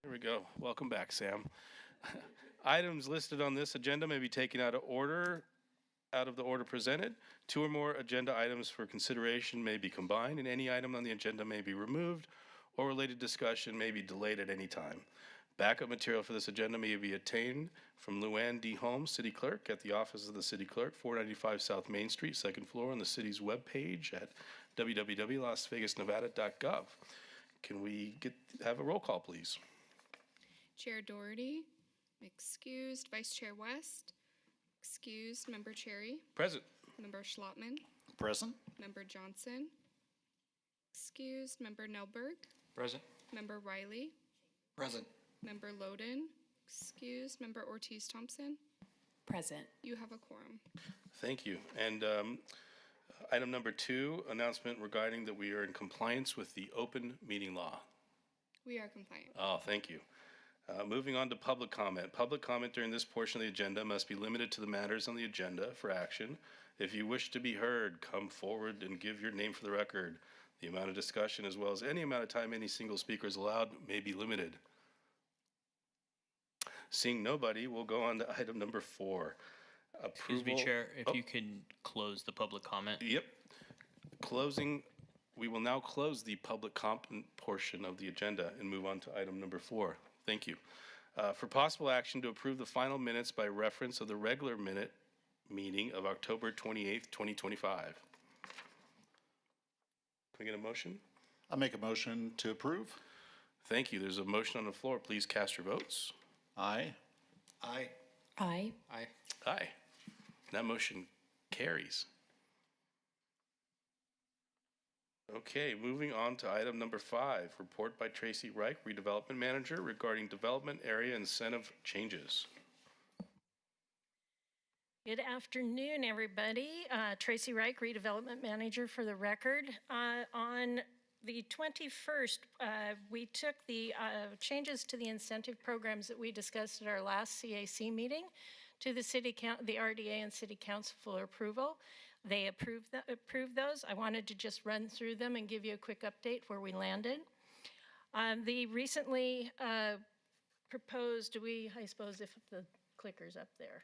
There we go. Welcome back, Sam. Items listed on this agenda may be taken out of the order presented. Two or more agenda items for consideration may be combined, and any item on the agenda may be removed, or related discussion may be delayed at any time. Backup material for this agenda may be obtained from Luann D. Holmes, City Clerk, at the office of the City Clerk, 495 South Main Street, second floor, on the city's webpage at www.lasvegasnevada.gov. Can we have a roll call, please? Chair Doherty, excused. Vice Chair West, excused. Member Cherry, Present. Member Schlottman, Present. Member Johnson, excused. Member Nelberg, Present. Member Riley, Present. Member Loden, excused. Member Ortiz-Thompson. Present. You have a quorum. Thank you. And item number 2, announcement regarding that we are in compliance with the open meeting law. We are compliant. Oh, thank you. Moving on to public comment. Public comment during this portion of the agenda must be limited to the matters on the agenda for action. If you wish to be heard, come forward and give your name for the record. The amount of discussion, as well as any amount of time any single speaker is allowed, may be limited. Seeing nobody, we'll go on to item number 4. Excuse me, Chair, if you can close the public comment. Yep. We will now close the public comment portion of the agenda and move on to item number 4. Thank you. For possible action to approve the final minutes by reference of the regular meeting of October 28th, 2025. Can we get a motion? I'll make a motion to approve. Thank you. There's a motion on the floor. Please cast your votes. Aye. Aye. Aye. Aye. Aye. That motion carries. Okay, moving on to item number 5, report by Tracy Reich, Redevelopment Manager, regarding development area incentive changes. Good afternoon, everybody. Tracy Reich, Redevelopment Manager for the record. On the 21st, we took the changes to the incentive programs that we discussed at our last CAC meeting to the the RDA and City Council for approval. They approved those. I wanted to just run through them and give you a quick update where we landed. The recently proposed, I suppose if the clicker's up there.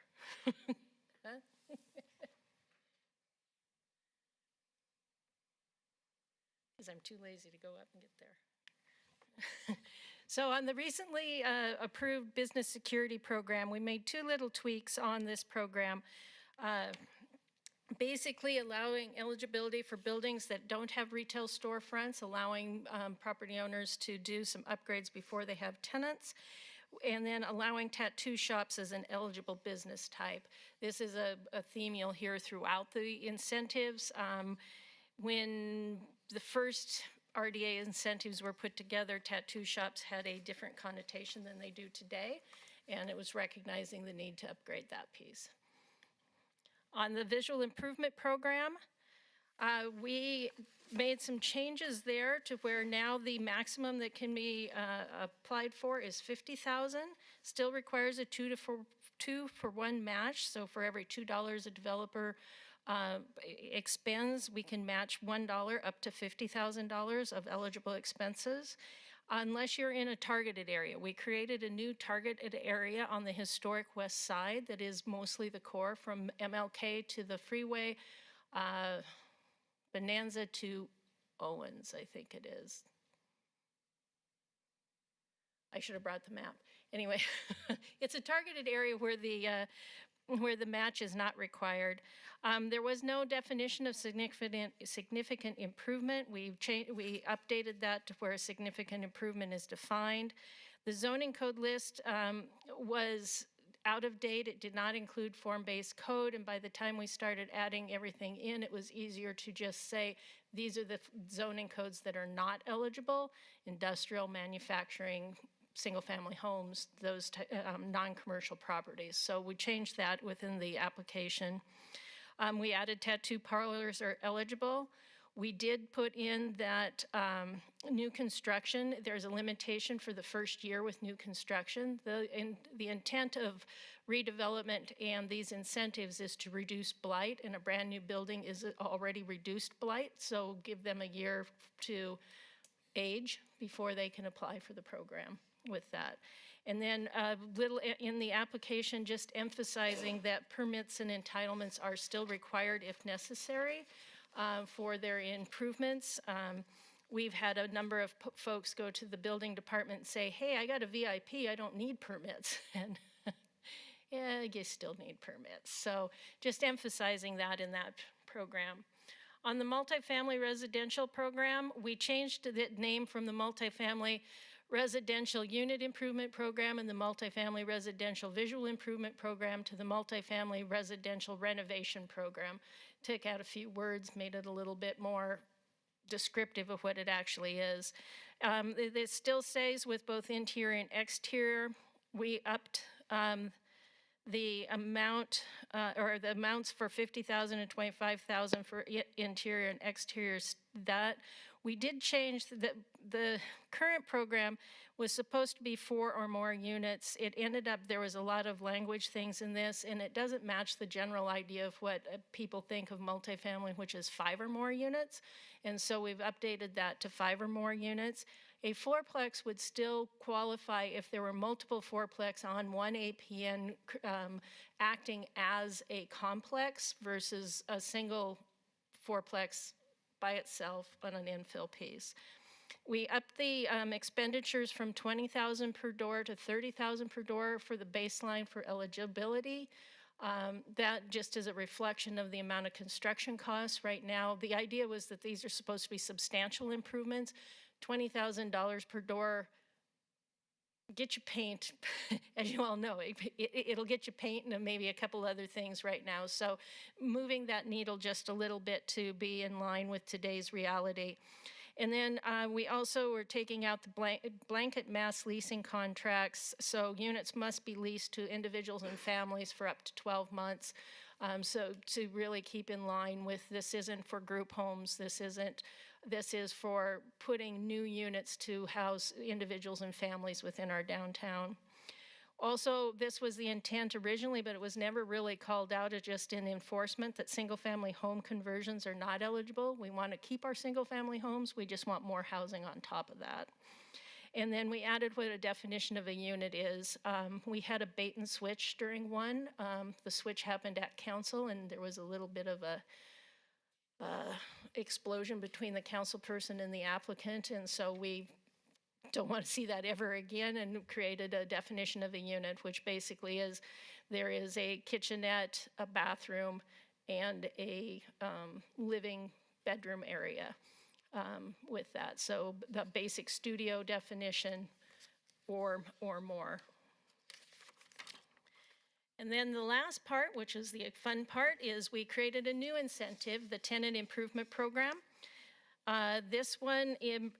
Because I'm too lazy to go up and get there. So on the recently approved business security program, we made 2 little tweaks on this program. Basically allowing eligibility for buildings that don't have retail storefronts, allowing property owners to do some upgrades before they have tenants, and then allowing tattoo shops as an eligible business type. This is a theme you'll hear throughout the incentives. When the first RDA incentives were put together, tattoo shops had a different connotation than they do today, and it was recognizing the need to upgrade that piece. On the visual improvement program, we made some changes there to where now the maximum that can be applied for is $50,000. Still requires a 2-for-1 match. So for every $2 a developer expends, we can match $1 up to $50,000 of eligible expenses. Unless you're in a targeted area. We created a new targeted area on the historic west side that is mostly the core from MLK to the freeway, Bonanza to Owens, I think it is. I should have brought the map. Anyway, it's a targeted area where the match is not required. There was no definition of significant improvement. We updated that to where a significant improvement is defined. The zoning code list was out of date. It did not include form-based code, and by the time we started adding everything in, it was easier to just say, these are the zoning codes that are not eligible: industrial, manufacturing, single-family homes, those non-commercial properties. So we changed that within the application. We added tattoo parlors are eligible. We did put in that new construction, there's a limitation for the first year with new construction. The intent of redevelopment and these incentives is to reduce blight, and a brand new building is already reduced blight, so give them a year to age before they can apply for the program. with that. And then a little in the application, just emphasizing that permits and entitlements are still required if necessary for their improvements. We've had a number of folks go to the building department and say, hey, I got a VIP, I don't need permits. And yeah, you still need permits. So just emphasizing that in that program. On the multifamily residential program, we changed the name from the multifamily residential unit improvement program and the multifamily residential visual improvement program to the multifamily residential renovation program. Took out a few words, made it a little bit more descriptive of what it actually is. It still stays with both interior and exterior. We upped the amount or the amounts for 50,000 and 25,000 for interior and exterior. That we did change the current program was supposed to be 4 or more units. It ended up there was a lot of language things in this, and it doesn't match the general idea of what people think of multifamily, which is 5 or more units. And so we've updated that to 5 or more units. A fourplex would still qualify if there were multiple fourplex on one APN acting as a complex versus a single fourplex by itself on an infill piece. We upped the expenditures from $20,000 per door to $30,000 per door for the baseline for eligibility. That just is a reflection of the amount of construction costs right now. The idea was that these are supposed to be substantial improvements. $20,000 per door, get you paint, as you all know, it'll get you paint and maybe a couple other things right now. So moving that needle just a little bit to be in line with today's reality. And then we also were taking out the blanket mass leasing contracts. So units must be leased to individuals and families for up to 12 months. So to really keep in line with this isn't for group homes, this is for putting new units to house individuals and families within our downtown. Also, this was the intent originally, but it was never really called out as just in enforcement that single-family home conversions are not eligible. We want to keep our single-family homes. We just want more housing on top of that. And then we added what a definition of a unit is. We had a bait and switch during one. The switch happened at council, and there was a little bit of a explosion between the council person and the applicant, and so we don't want to see that ever again and created a definition of a unit, which basically is there is a kitchenette, a bathroom, and a living bedroom area with that. So the basic studio definition or more. And then the last part, which is the fun part, is we created a new incentive, the tenant improvement program. This one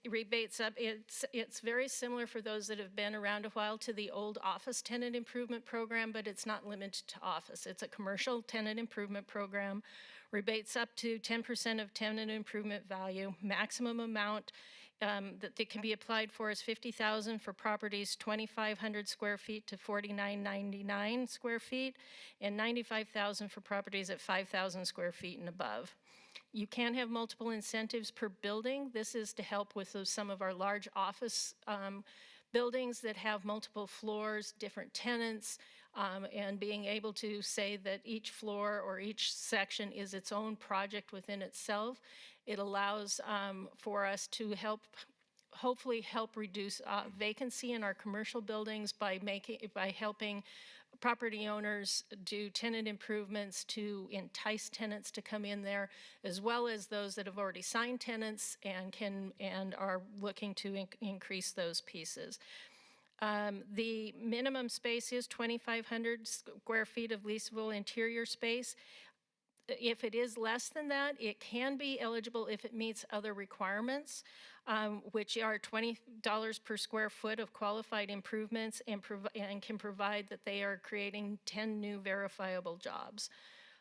rebates up. It's very similar for those that have been around a while to the old office tenant improvement program, but it's not limited to office. It's a commercial tenant improvement program. Rebates up to 10% of tenant improvement value. Maximum amount that they can be applied for is $50,000 for properties 2,500 square feet to 4,999 square feet, and $95,000 for properties at 5,000 square feet and above. You can have multiple incentives per building. This is to help with some of our large office buildings that have multiple floors, different tenants, and being able to say that each floor or each section is its own project within itself. It allows for us to hopefully help reduce vacancy in our commercial buildings by helping property owners do tenant improvements to entice tenants to come in there, as well as those that have already signed tenants and are looking to increase those pieces. The minimum space is 2,500 square feet of leasable interior space. If it is less than that, it can be eligible if it meets other requirements, which are $20 per square foot of qualified improvements and can provide that they are creating 10 new verifiable jobs.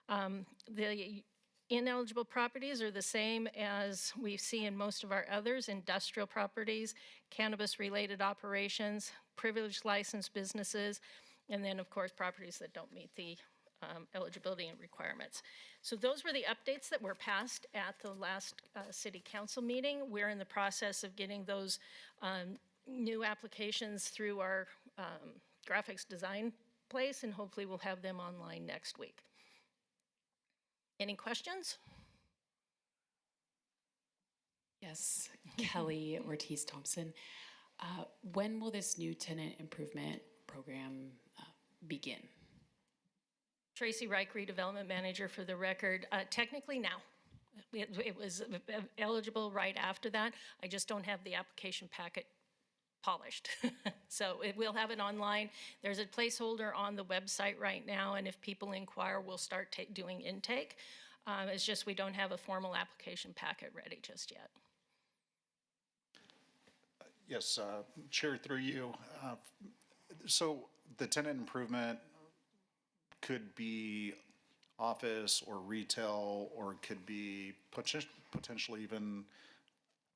The ineligible properties are the same as we see in most of our others: industrial properties, cannabis-related operations, privileged licensed businesses, and then, of course, properties that don't meet the eligibility and requirements. So those were the updates that were passed at the last city council meeting. We're in the process of getting those new applications through our graphics design place, and hopefully we'll have them online next week. Any questions? Yes, Kelly Ortiz Thompson. When will this new tenant improvement program begin? Tracy Reich, Redevelopment Manager for the record. Technically now. It was eligible right after that. I just don't have the application packet polished. So we'll have it online. There's a placeholder on the website right now, and if people inquire, we'll start doing intake. It's just we don't have a formal application packet ready just yet. Yes, Chair, through you. So the tenant improvement could be office or retail, or it could be potentially even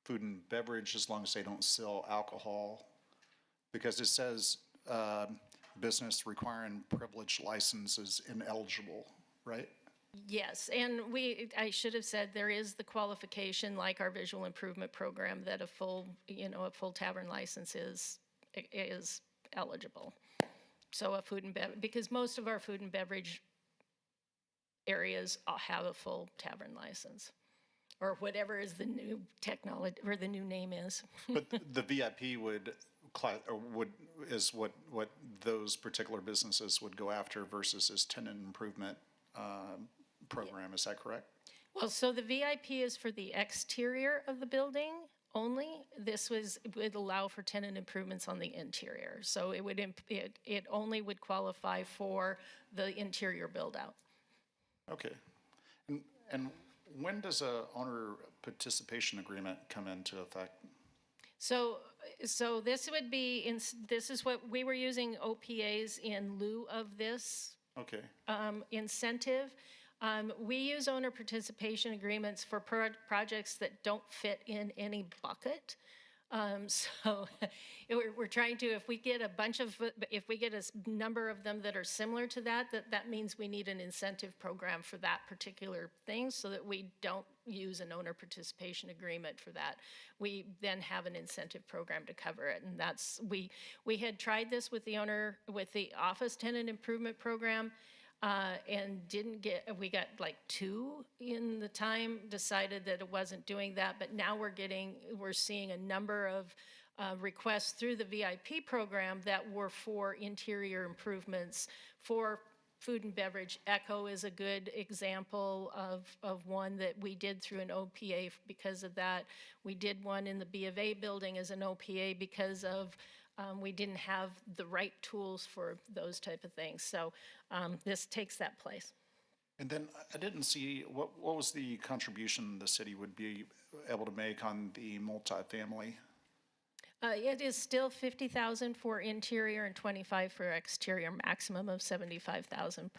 food and beverage, as long as they don't sell alcohol. Because it says business requiring privilege license is ineligible, right? Yes, and I should have said there is the qualification, like our visual improvement program, that a full tavern license is eligible. So a food and beverage, because most of our food and beverage areas have a full tavern license, or whatever is the new technology, or the new name is. But the VIP is what those particular businesses would go after versus this tenant improvement program. Is that correct? Well, so the VIP is for the exterior of the building only. This would allow for tenant improvements on the interior. So it only would qualify for the interior build out. Okay. And when does a owner participation agreement come into effect? So this would be, this is what we were using OPAs in lieu of this Okay. incentive. We use owner participation agreements for projects that don't fit in any bucket. So we're trying to, if we get a number of them that are similar to that means we need an incentive program for that particular thing, so that we don't use an owner participation agreement for that. We then have an incentive program to cover it. And that's, we had tried this with the office tenant improvement program, and we got like 2 in the time, decided that it wasn't doing that, but now we're seeing a number of requests through the VIP program that were for interior improvements for food and beverage. Echo is a good example of one that we did through an OPA because of that. We did one in the B of A building as an OPA because of we didn't have the right tools for those type of things. So this takes that place. And then I didn't see, what was the contribution the city would be able to make on the multifamily? It is still $50,000 for interior and $25,000 for exterior, maximum of $75,000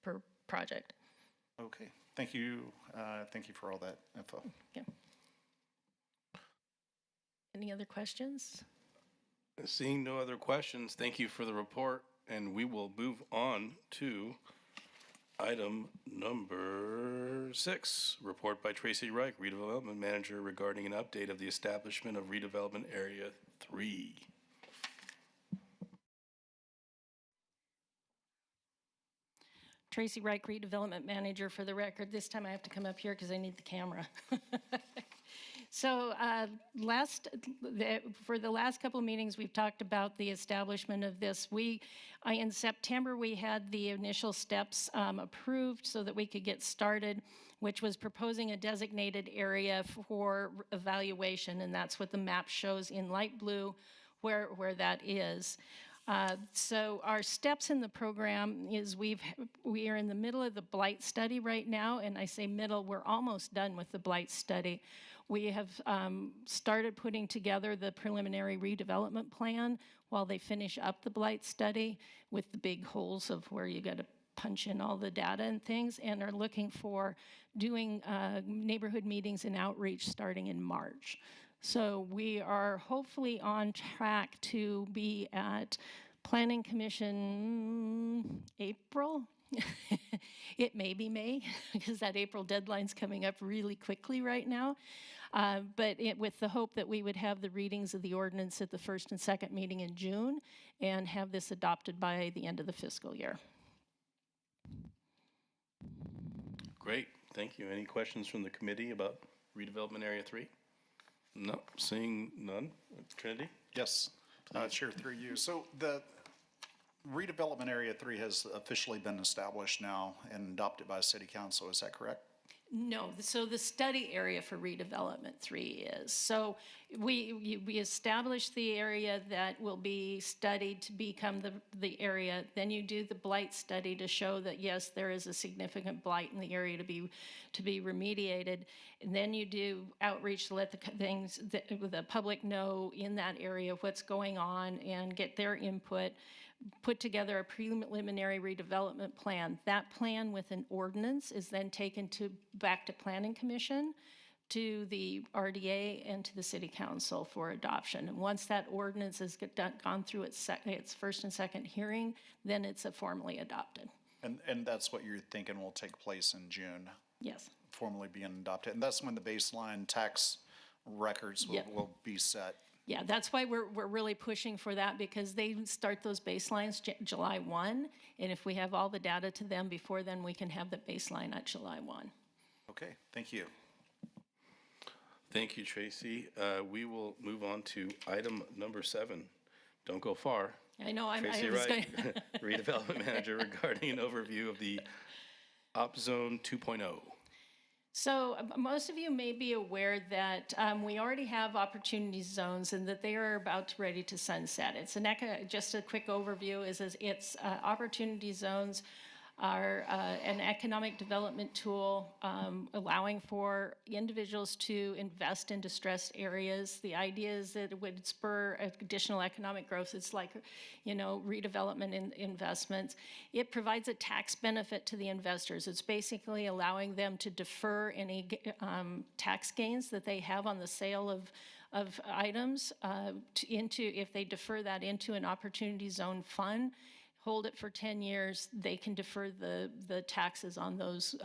per project. Okay, thank you. Thank you for all that info. Yeah. Any other questions? Seeing no other questions, thank you for the report, and we will move on to item number 6, report by Tracy Reich, Redevelopment Manager, regarding an update of the establishment of Redevelopment Area 3. Tracy Reich, Redevelopment Manager for the record. This time I have to come up here because I need the camera. So for the last couple of meetings, we've talked about the establishment of this. In September, we had the initial steps approved so that we could get started, which was proposing a designated area for evaluation, and that's what the map shows in light blue where that is. So our steps in the program is we are in the middle of the blight study right now, and I say middle, we're almost done with the blight study. We have started putting together the preliminary redevelopment plan while they finish up the blight study with the big holes of where you got to punch in all the data and things, and are looking for doing neighborhood meetings and outreach starting in March. So we are hopefully on track to be at Planning Commission April. It may be May, because that April deadline's coming up really quickly right now. with the hope that we would have the readings of the ordinance at the first and second meeting in June and have this adopted by the end of the fiscal year. Great, thank you. Any questions from the committee about redevelopment area 3? No, seeing none. Trinity? Yes, Chair through you. So the redevelopment area 3 has officially been established now and adopted by City Council, is that correct? No, so the study area for redevelopment 3 is. So we established the area that will be studied to become the area. Then you do the blight study to show that, yes, there is a significant blight in the area to be remediated. And then you do outreach to let the public know in that area what's going on and get their input. Put together a preliminary redevelopment plan. That plan with an ordinance is then taken back to Planning Commission, to the RDA, and to the City Council for adoption. And once that ordinance has gone through its first and second hearing, then it's formally adopted. And that's what you're thinking will take place in June? Yes. Formally being adopted. And that's when the baseline tax records will be set? Yeah, that's why we're really pushing for that, because they start those baselines July 1, and if we have all the data to them before then, we can have the baseline at July 1. Okay, thank you. Thank you, Tracy. We will move on to item number 7. Don't go far. I know, Tracy Wright, Redevelopment Manager, regarding an overview of the Op Zone 2.0. So most of you may be aware that we already have opportunity zones and that they are ready to sunset. It's just a quick overview it's opportunity zones are an economic development tool allowing for individuals to invest in distressed areas. The idea is that it would spur additional economic growth. It's like, redevelopment investments. It provides a tax benefit to the investors. It's basically allowing them to defer any tax gains that they have on the sale of items if they defer that into an opportunity zone fund. Hold it for 10 years, they can defer the taxes on those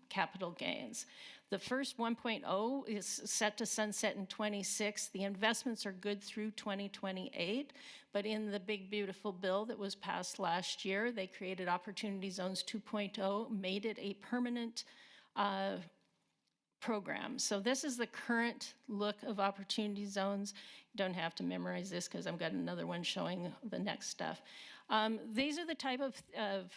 capital gains. The first 1.0 is set to sunset in 26. The investments are good through 2028, but in the big beautiful bill that was passed last year, they created Opportunity Zones 2.0, made it a permanent program. So this is the current look of opportunity zones. You don't have to memorize this because I've got another one showing the next stuff. These are the type of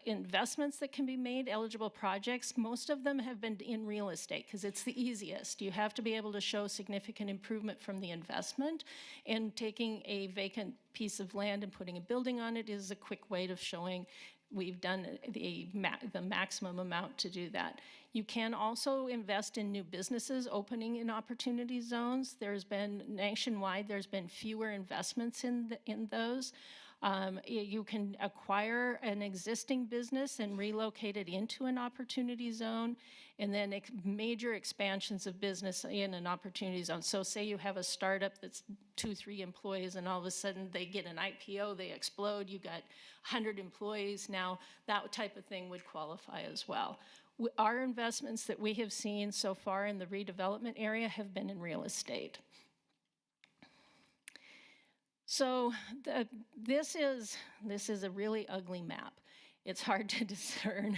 investments that can be made, eligible projects. Most of them have been in real estate because it's the easiest. You have to be able to show significant improvement from the investment, and taking a vacant piece of land and putting a building on it is a quick way of showing we've done the maximum amount to do that. You can also invest in new businesses opening in opportunity zones. Nationwide, there's been fewer investments in those. You can acquire an existing business and relocate it into an opportunity zone, and then major expansions of business in an opportunity zone. So say you have a startup that's 2-3 employees, and all of a sudden they get an IPO, they explode, you got 100 employees now, that type of thing would qualify as well. Our investments that we have seen so far in the redevelopment area have been in real estate. So this is a really ugly map. It's hard to discern.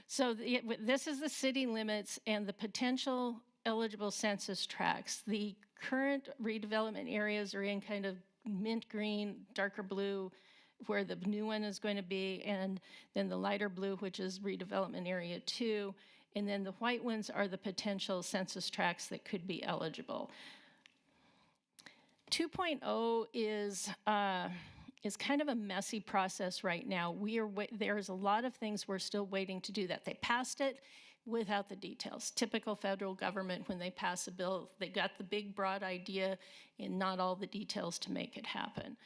So this is the city limits and the potential eligible census tracts. The current redevelopment areas are in kind of mint green, darker blue, where the new one is going to be, and then the lighter blue, which is redevelopment area 2, and then the white ones are the potential census tracts that could be eligible. 2.0 is kind of a messy process right now. There's a lot of things we're still waiting to do that. They passed it without the details. Typical federal government, when they pass a bill, they got the big broad idea and not all the details to make it happen.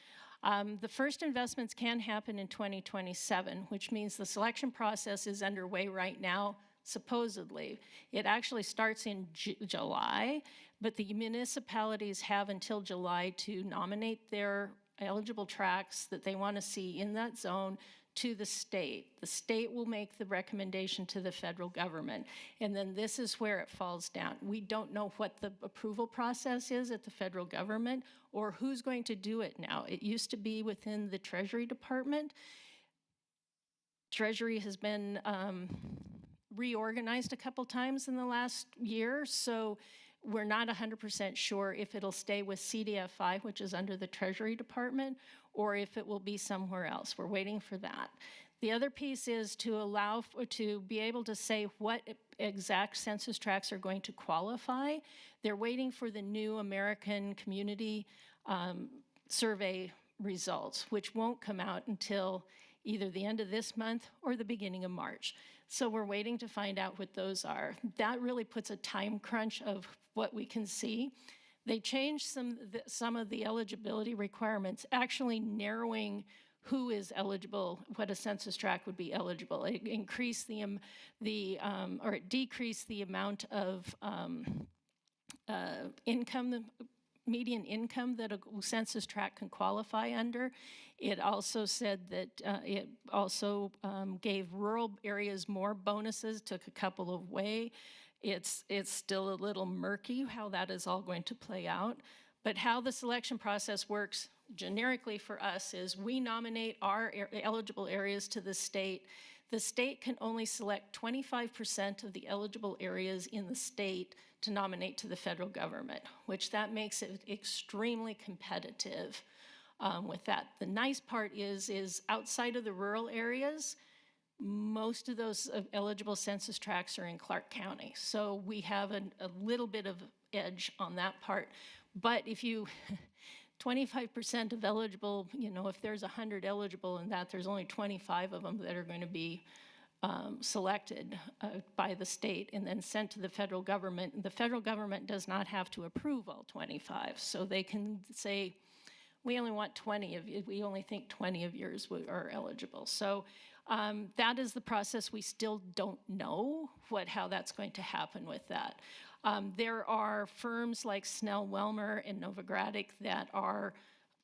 The first investments can happen in 2027, which means the selection process is underway right now, supposedly. It actually starts in July, but the municipalities have until July to nominate their eligible tracts that they want to see in that zone to the state. The state will make the recommendation to the federal government. And then this is where it falls down. We don't know what the approval process is at the federal government or who's going to do it now. It used to be within the Treasury Department. Treasury has been reorganized a couple times in the last year, so we're not 100% sure if it'll stay with CDFI, which is under the Treasury Department, or if it will be somewhere else. We're waiting for that. The other piece is to allow to be able to say what exact census tracts are going to qualify. They're waiting for the new American Community Survey results, which won't come out until either the end of this month or the beginning of March. So we're waiting to find out what those are. That really puts a time crunch of what we can see. They changed some of the eligibility requirements, actually narrowing who is eligible, what a census tract would be eligible. It increased or it decreased the amount of income, median income that a census tract can qualify under. It also said that it also gave rural areas more bonuses, took a couple away. It's still a little murky how that is all going to play out. But how the selection process works generically for us is we nominate our eligible areas to the state. The state can only select 25% of the eligible areas in the state to nominate to the federal government, which that makes it extremely competitive with that. The nice part is outside of the rural areas, most of those eligible census tracts are in Clark County. So we have a little bit of edge on that part. But if you, 25% of eligible, you know, if there's 100 eligible in that, there's only 25 of them that are going to be selected by the state and then sent to the federal government. The federal government does not have to approve all 25. So they can say, we only want 20 of you, we only think 20 of yours are eligible. So that is the process. We still don't know how that's going to happen with that. There are firms like Snell-Welmer and Novogradic that are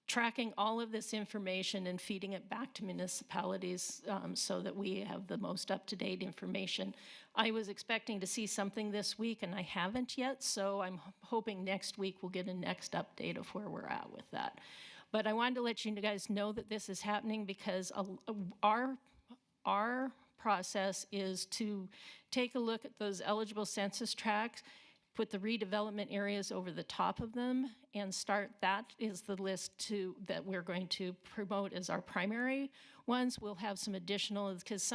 tracking all of this information and feeding it back to municipalities so that we have the most up-to-date information. I was expecting to see something this week and I haven't yet, so I'm hoping next week we'll get a next update of where we're at with that. But I wanted to let you guys know that this is happening because our process is to take a look at those eligible census tracts, put the redevelopment areas over the top of them, and start. That is the list that we're going to promote as our primary ones. We'll have some additional, because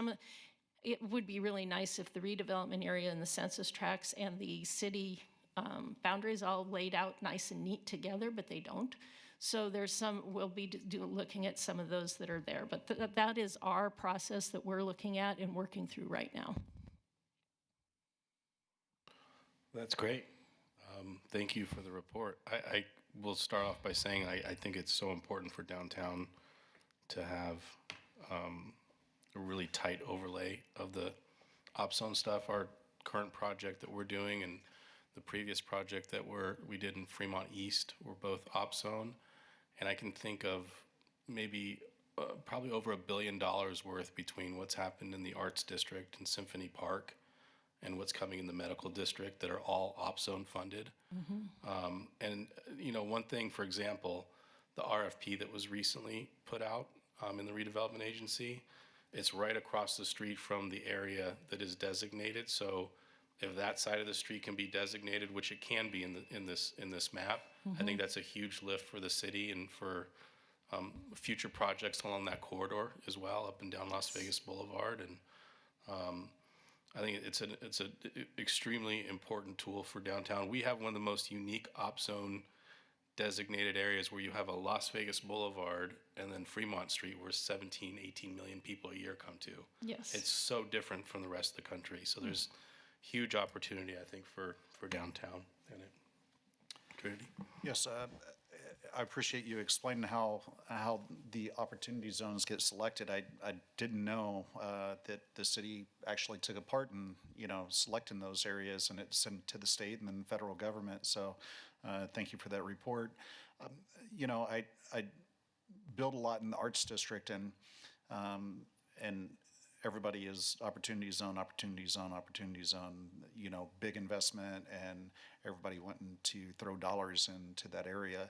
it would be really nice if the redevelopment area and the census tracts and the city boundaries all laid out nice and neat together, but they don't. So we'll be looking at some of those that are there. But that is our process that we're looking at and working through right now. That's great. Thank you for the report. I will start off by saying I think it's so important for downtown to have a really tight overlay of the op zone stuff. Our current project that we're doing and the previous project that we did in Fremont East were both op zone. And I can think of maybe probably over $1 billion worth between what's happened in the Arts District and Symphony Park and what's coming in the Medical District that are all op zone funded. Mm-hmm. And you know, one thing, for example, the RFP that was recently put out in the redevelopment agency, it's right across the street from the area that is designated. So if that side of the street can be designated, which it can be in this map, mm-hmm. I think that's a huge lift for the city and for future projects along that corridor as well, up and down Las Vegas Boulevard. And I think it's an extremely important tool for downtown. We have one of the most unique op zone designated areas where you have a Las Vegas Boulevard and then Fremont Street where 17, 18 million people a year come to. Yes. It's so different from the rest of the country. So there's huge opportunity, I think, for downtown in it. Trinity? Yes, I appreciate you explaining how the opportunity zones get selected. I didn't know that the city actually took a part in, you know, selecting those areas, and it's sent to the state and then the federal government. So thank you for that report. You know, I build a lot in the Arts District, and and everybody is opportunity zone, opportunity zone, opportunity zone, you know, big investment, and everybody wanting to throw dollars into that area.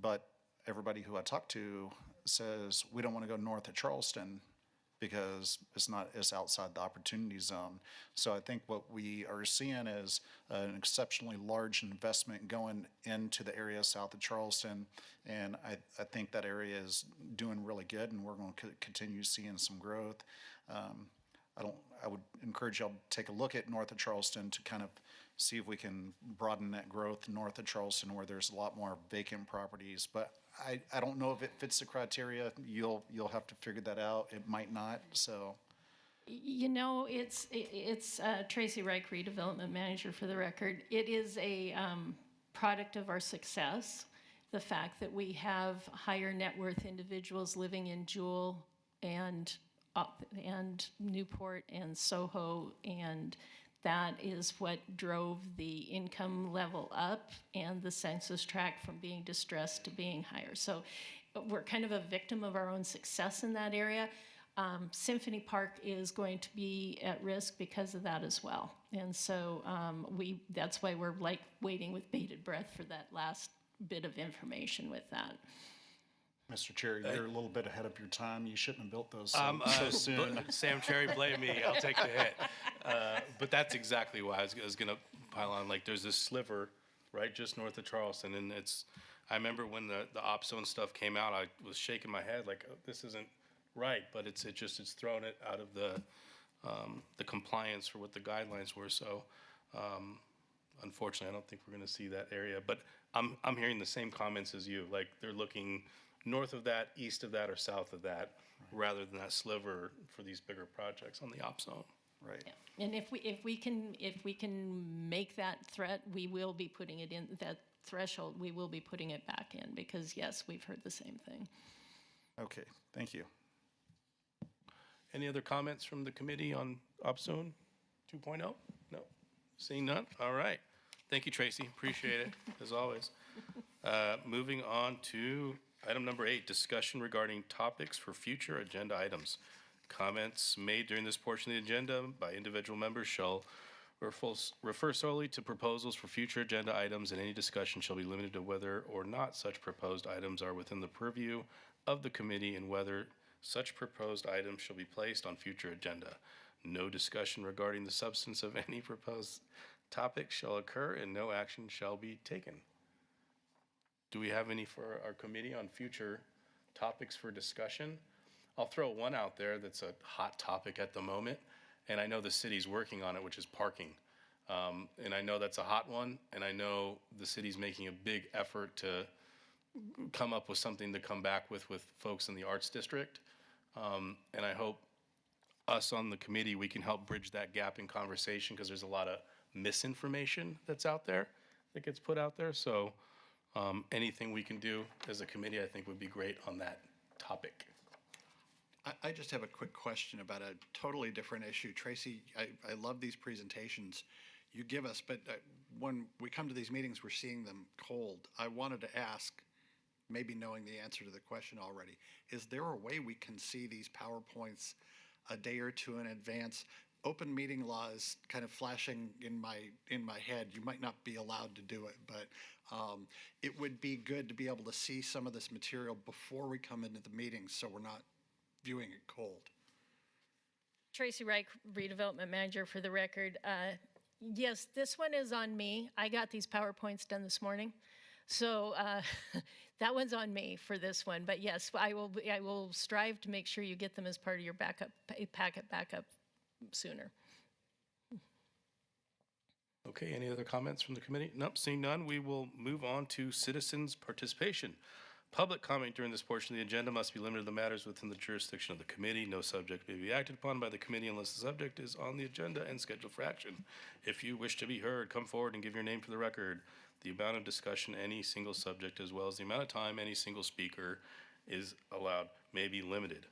But everybody who I talk to says, we don't want to go north of Charleston because it's outside the opportunity zone. So I think what we are seeing is an exceptionally large investment going into the area south of Charleston. And I think that area is doing really good, and we're going to continue seeing some growth. I would encourage y'all to take a look at north of Charleston to kind of see if we can broaden that growth north of Charleston, where there's a lot more vacant properties. But I don't know if it fits the criteria. You'll have to figure that out. It might not, so. You know, it's Tracy Reich, Redevelopment Manager for the record. It is a product of our success, the fact that we have higher net worth individuals living in Jewel and Newport and Soho, and that is what drove the income level up and the census tract from being distressed to being higher. So we're kind of a victim of our own success in that area. Symphony Park is going to be at risk because of that as well. And so that's why we're like waiting with bated breath for that last bit of information with that. Mr. Chair, you're a little bit ahead of your time. You shouldn't have built those so soon. Sam Cherry, blame me. I'll take the hit. But that's exactly why I was going to pile on. Like, there's this sliver right just north of Charleston, and I remember when the op zone stuff came out, I was shaking my head like, oh, this isn't right. But it's thrown it out of the compliance for what the guidelines were. So unfortunately, I don't think we're going to see that area. But I'm hearing the same comments as you. Like, they're looking north of that, east of that, or south of that, rather than that sliver for these bigger projects on the op zone. Right. Yeah. And if we can make that threat, we will be putting it in that threshold. We will be putting it back in because yes, we've heard the same thing. Okay. Thank you. Any other comments from the committee on op zone 2.0? No. Seeing none. All right. Thank you, Tracy. Appreciate it as always. Moving on to item number 8, discussion regarding topics for future agenda items. Comments made during this portion of the agenda by individual members shall refer solely to proposals for future agenda items, and any discussion shall be limited to whether or not such proposed items are within the purview of the committee and whether such proposed items shall be placed on future agenda. No discussion regarding the substance of any proposed topic shall occur, and no action shall be taken. Do we have any for our committee on future topics for discussion? I'll throw one out there that's a hot topic at the moment, and I know the city's working on it, which is parking. And I know that's a hot one, and I know the city's making a big effort to come up with something to come back with folks in the Arts District. And I hope us on the committee, we can help bridge that gap in conversation, because there's a lot of misinformation that's out there that gets put out there. So anything we can do as a committee, I think would be great on that topic. I just have a quick question about a totally different issue. Tracy, I love these presentations you give us, but when we come to these meetings, we're seeing them cold. I wanted to ask, maybe knowing the answer to the question already, is there a way we can see these PowerPoints a day or two in advance? Open meeting law is kind of flashing in my head. You might not be allowed to do it, but it would be good to be able to see some of this material before we come into the meetings, so we're not viewing it cold. Tracy Reich, Redevelopment Manager for the record. Yes, this one is on me. I got these PowerPoints done this morning. So that one's on me for this one. But yes, I will strive to make sure you get them as part of your packet backup sooner. Okay, any other comments from the committee? Nope, seeing none, we will move on to citizens' participation. Public comment during this portion of the agenda must be limited to the matters within the jurisdiction of the committee. No subject may be acted upon by the committee unless the subject is on the agenda and scheduled for action. If you wish to be heard, come forward and give your name for the record. The amount of discussion any single subject, as well as the amount of time any single speaker is allowed, may be limited.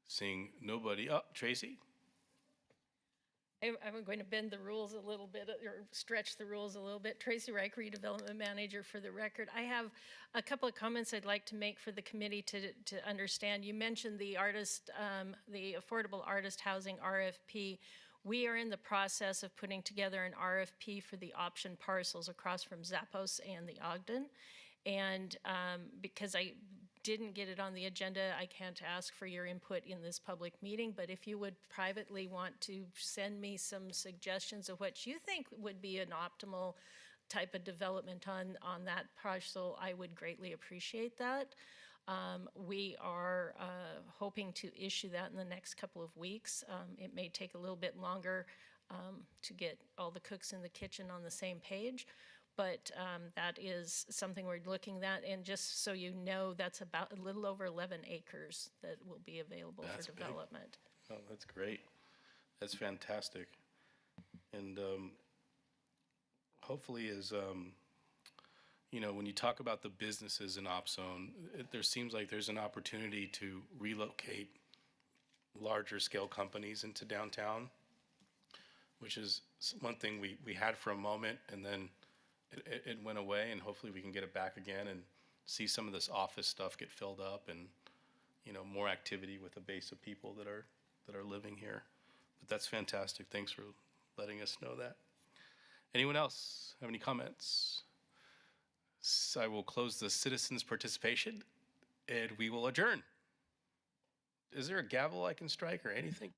Seeing nobody. Oh, Tracy? I'm going to bend the rules a little bit, or stretch the rules a little bit. Tracy Reich, Redevelopment Manager, for the record. I have a couple of comments I'd like to make for the committee to understand. You mentioned the the Affordable Artist Housing RFP. We are in the process of putting together an RFP for the option parcels across from Zappos and the Ogden. And because I didn't get it on the agenda, I can't ask for your input in this public meeting, but if you would privately want to send me some suggestions of what you think would be an optimal type of development on that parcel, I would greatly appreciate that. We are hoping to issue that in the next couple of weeks. It may take a little bit longer to get all the cooks in the kitchen on the same page, but that is something we're looking at. And just so you know, that's about a little over 11 acres that will be available That's for big. development. Oh, that's great. That's fantastic. And hopefully when you talk about the businesses in OpZone, there seems like there's an opportunity to relocate larger scale companies into downtown, which is one thing we had for a moment, and then it went away, and hopefully we can get it back again and see some of this office stuff get filled up, and more activity with a base of people that are living here. But that's fantastic. Thanks for letting us know that. Anyone else have any comments? So I will close the citizens' participation, and we will adjourn. Is there a gavel I can strike or anything?